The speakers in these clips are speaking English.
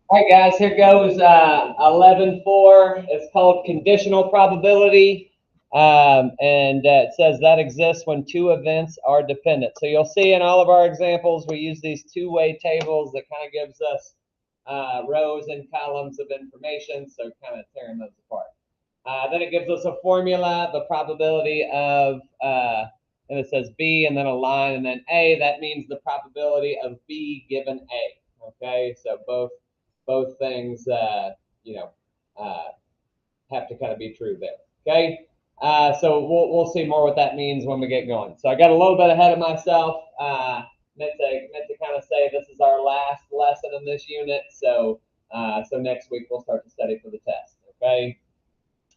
All right, guys, here goes 11.4. It's called conditional probability. And it says that exists when two events are dependent. So you'll see in all of our examples, we use these two-way tables that kind of gives us rows and columns of information. So kind of tearing those apart. Then it gives us a formula, the probability of, and it says B and then a line and then A. That means the probability of B given A. Okay, so both things, uh, have to kind of be true there. Okay, so we'll see more what that means when we get going. So I got a little bit ahead of myself. Meant to kind of say this is our last lesson in this unit. So next week we'll start to study for the test. Okay,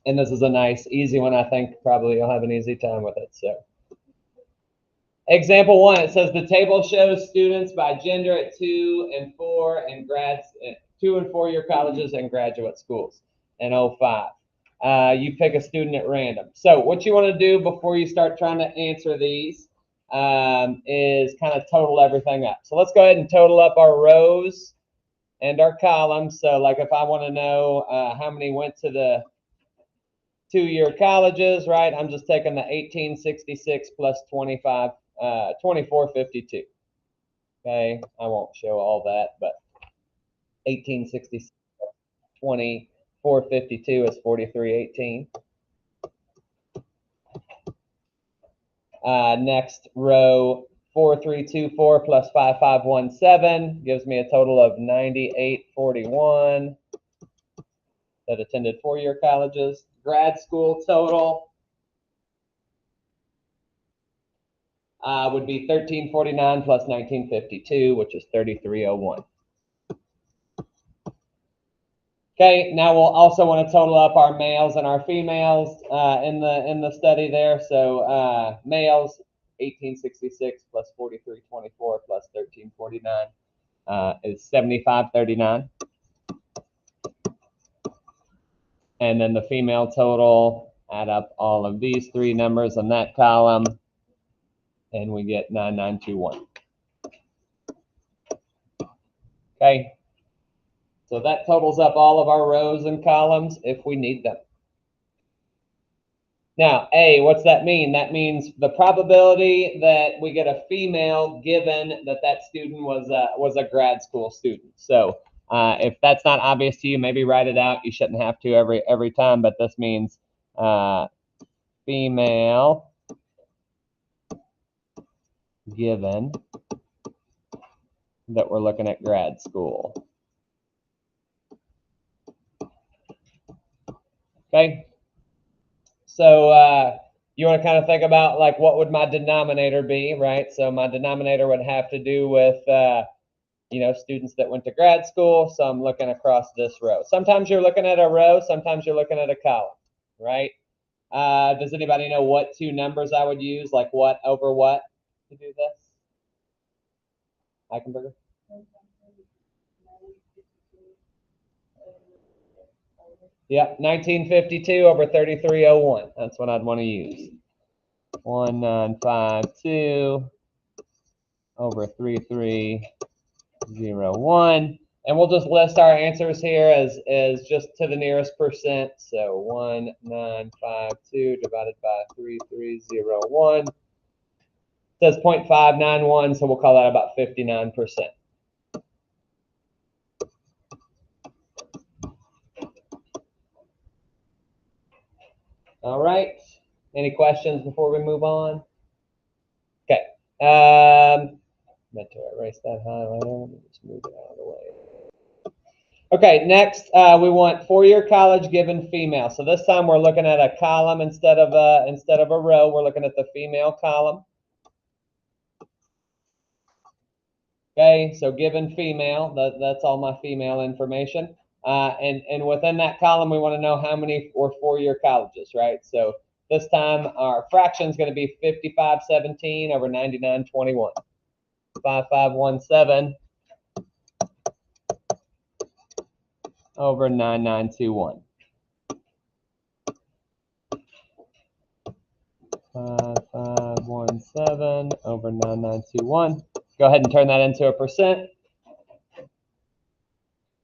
and this is a nice, easy one. I think probably you'll have an easy time with it. So. Example 1, it says the table shows students by gender at 2 and 4 and grads at 2 and 4 year colleges and graduate schools in 05. You pick a student at random. So what you want to do before you start trying to answer these is kind of total everything up. So let's go ahead and total up our rows and our columns. So like if I want to know how many went to the 2-year colleges, right? I'm just taking the 1866 plus 2452. Okay, I won't show all that, but 1866 2452 is 4318. Next row, 4324 plus 5517 gives me a total of 9841 that attended 4-year colleges. Grad school total would be 1349 plus 1952, which is 3301. Okay, now we'll also want to total up our males and our females in the study there. So males, 1866 plus 4324 plus 1349 is 7539. And then the female total, add up all of these three numbers in that column, and we get 9921. Okay, so that totals up all of our rows and columns if we need them. Now, A, what's that mean? That means the probability that we get a female given that student was a grad school student. So if that's not obvious to you, maybe write it out. You shouldn't have to every time, but this means female given that we're looking at grad school. Okay. So you want to kind of think about like what would my denominator be, right? So my denominator would have to do with students that went to grad school. So I'm looking across this row. Sometimes you're looking at a row, sometimes you're looking at a column, right? Does anybody know what two numbers I would use, like what over what to do this? Eichenberger? Yep, 1952 over 3301. That's what I'd want to use. 1952 over 3301. And we'll just list our answers here as just to the nearest percent. So 1952 divided by 3301 says 0.591, so we'll call that about 59%. All right. Any questions before we move on? Okay. Meant to erase that highlighter. Let me just move it out of the way. Okay, next we want 4-year college given female. So this time we're looking at a column instead of a row. We're looking at the female column. Okay, so given female, that's all my female information. And within that column, we want to know how many were 4-year colleges, right? So this time our fraction is going to be 5517 over 9921. 5517 over 9921. 5517 over 9921. Go ahead and turn that into a percent.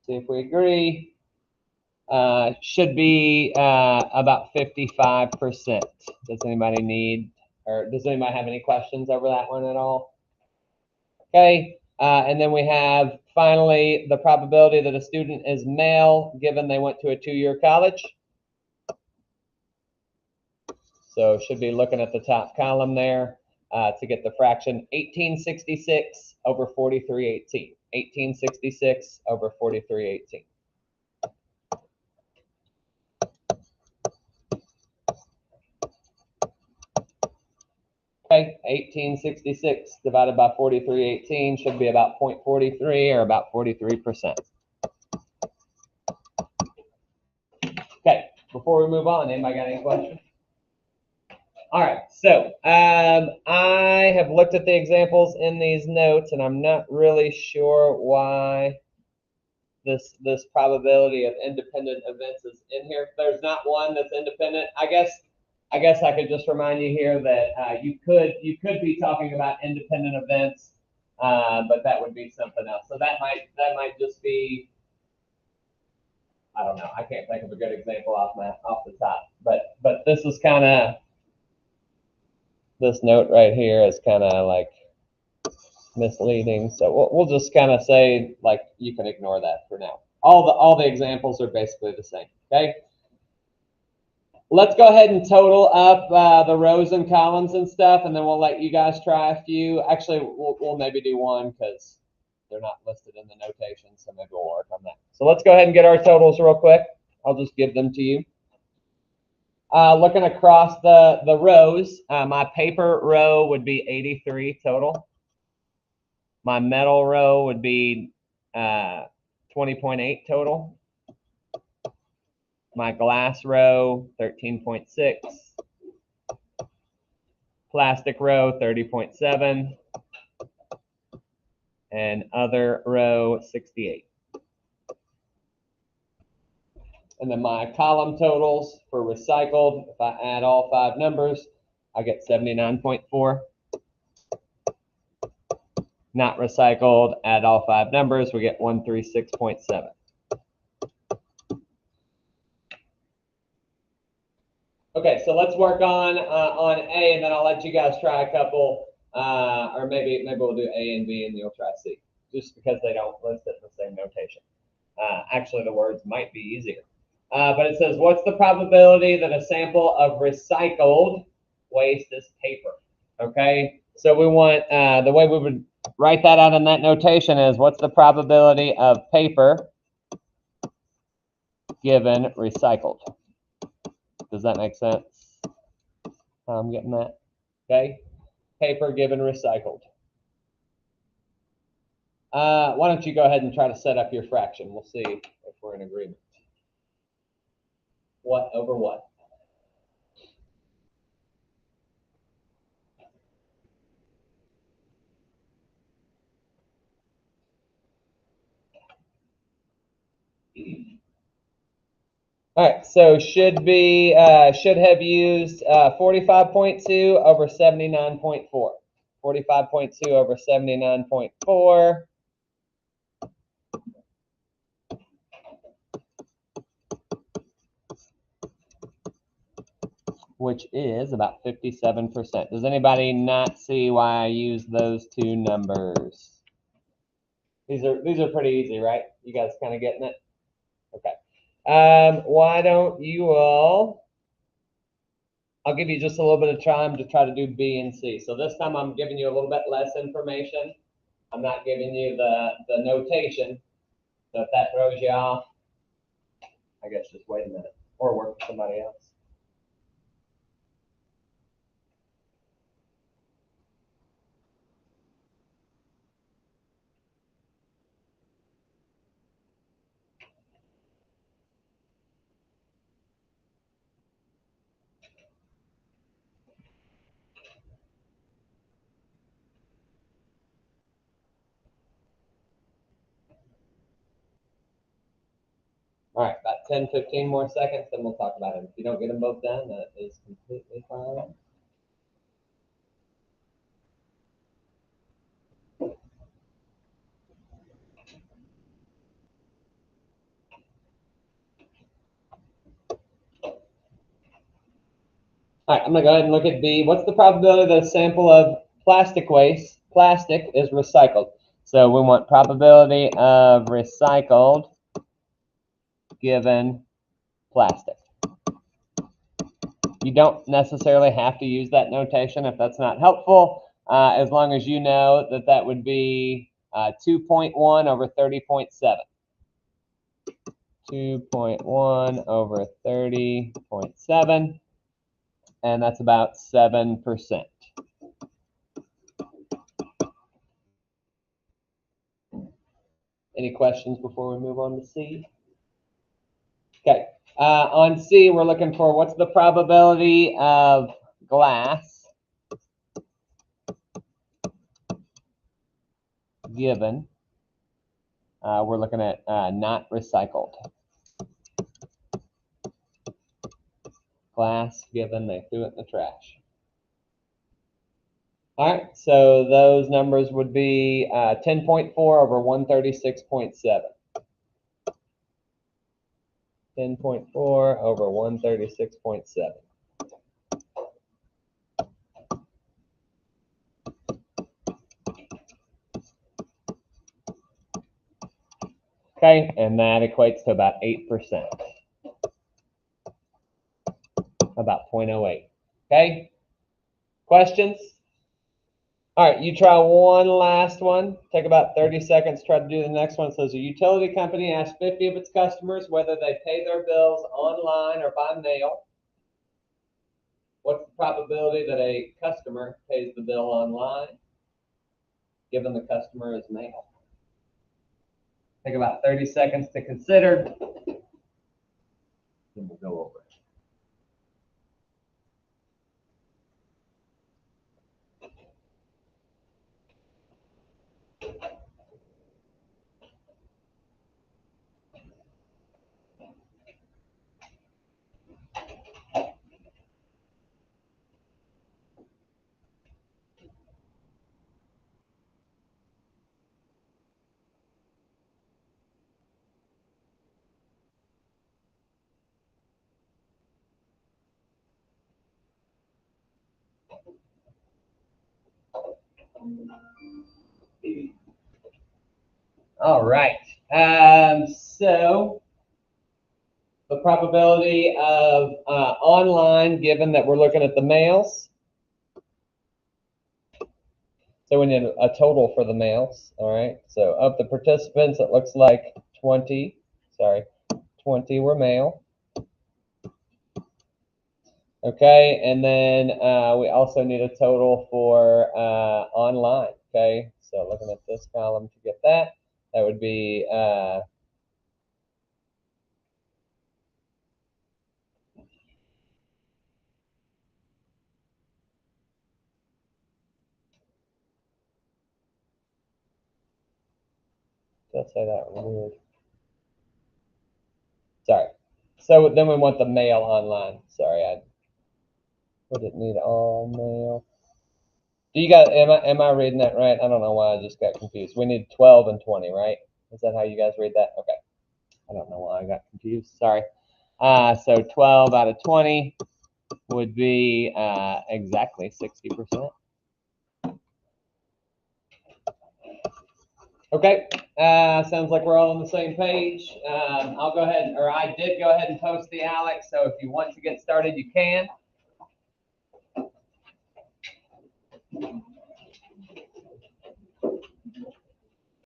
See if we agree. Should be about 55%. Does anybody need, or does anybody have any questions over that one at all? Okay, and then we have finally the probability that a student is male given they went to a 2-year college. So should be looking at the top column there to get the fraction 1866 over 4318. 1866 over 4318. Okay, 1866 divided by 4318 should be about 0.43 or about 43%. Okay, before we move on, anybody got any questions? All right, so I have looked at the examples in these notes, and I'm not really sure why this probability of independent events is in here. There's not one that's independent. I guess I could just remind you here that you could be talking about independent events, but that would be something else. So that might just be, I don't know. I can't think of a good example off the top. But this is kind of, this note right here is kind of like misleading. So we'll just kind of say, like, you can ignore that for now. All the examples are basically the same. Okay. Let's go ahead and total up the rows and columns and stuff, and then we'll let you guys try a few. Actually, we'll maybe do one because they're not listed in the notation, so maybe we'll work on that. So let's go ahead and get our totals real quick. I'll just give them to you. Looking across the rows, my paper row would be 83 total. My metal row would be 20.8 total. My glass row, 13.6. Plastic row, 30.7. And other row, 68. And then my column totals for recycled, if I add all 5 numbers, I get 79.4. Not recycled, add all 5 numbers, we get 136.7. Okay, so let's work on A, and then I'll let you guys try a couple, or maybe we'll do A and B, and you'll try C, just because they don't list it in the same notation. Actually, the words might be easier. But it says, what's the probability that a sample of recycled waste is paper? Okay, so we want, the way we would write that out in that notation is, what's the probability of paper given recycled? Does that make sense? I'm getting that. Okay, paper given recycled. Why don't you go ahead and try to set up your fraction? We'll see if we're in agreement. What over what? All right, so should have used 45.2 over 79.4. 45.2 over 79.4. Which is about 57%. Does anybody not see why I use those 2 numbers? These are pretty easy, right? You guys kind of getting it? Okay. Why don't you all? I'll give you just a little bit of time to try to do B and C. So this time I'm giving you a little bit less information. I'm not giving you the notation. So if that throws you off, I guess just wait a minute or work with somebody else. All right, about 10, 15 more seconds, then we'll talk about them. If you don't get them both done, that is completely fine. All right, I'm gonna go ahead and look at B. What's the probability that a sample of plastic is recycled? So we want probability of recycled given plastic. You don't necessarily have to use that notation if that's not helpful, as long as you know that that would be 2.1 over 30.7. 2.1 over 30.7, and that's about 7%. Any questions before we move on to C? Okay, on C, we're looking for what's the probability of glass given. We're looking at not recycled. Glass given they threw it in the trash. All right, so those numbers would be 10.4 over 136.7. 10.4 over 136.7. Okay, and that equates to about 8%. About 0.08. Okay, questions? All right, you try one last one. Take about 30 seconds, try to do the next one. It says a utility company asks 50 of its customers whether they pay their bills online or by mail. What's the probability that a customer pays the bill online, given the customer is mail? Take about 30 seconds to consider. Then we'll go over it. All right. So the probability of online, given that we're looking at the males. So we need a total for the males. All right. So of the participants, it looks like 20 were male. Okay. And then we also need a total for online. Okay. So looking at this column to get that, that would be did I say that weird? Sorry. So then we want the male online. Sorry, I didn't need all male. Do you guys, am I reading that right? I don't know why I just got confused. We need 12 and 20, right? Is that how you guys read that? Okay. I don't know why I got confused. Sorry. So 12 out of 20 would be exactly 60%. Okay. Sounds like we're all on the same page. I'll go ahead, or I did go ahead and post the Alex. So if you want to get started, you can.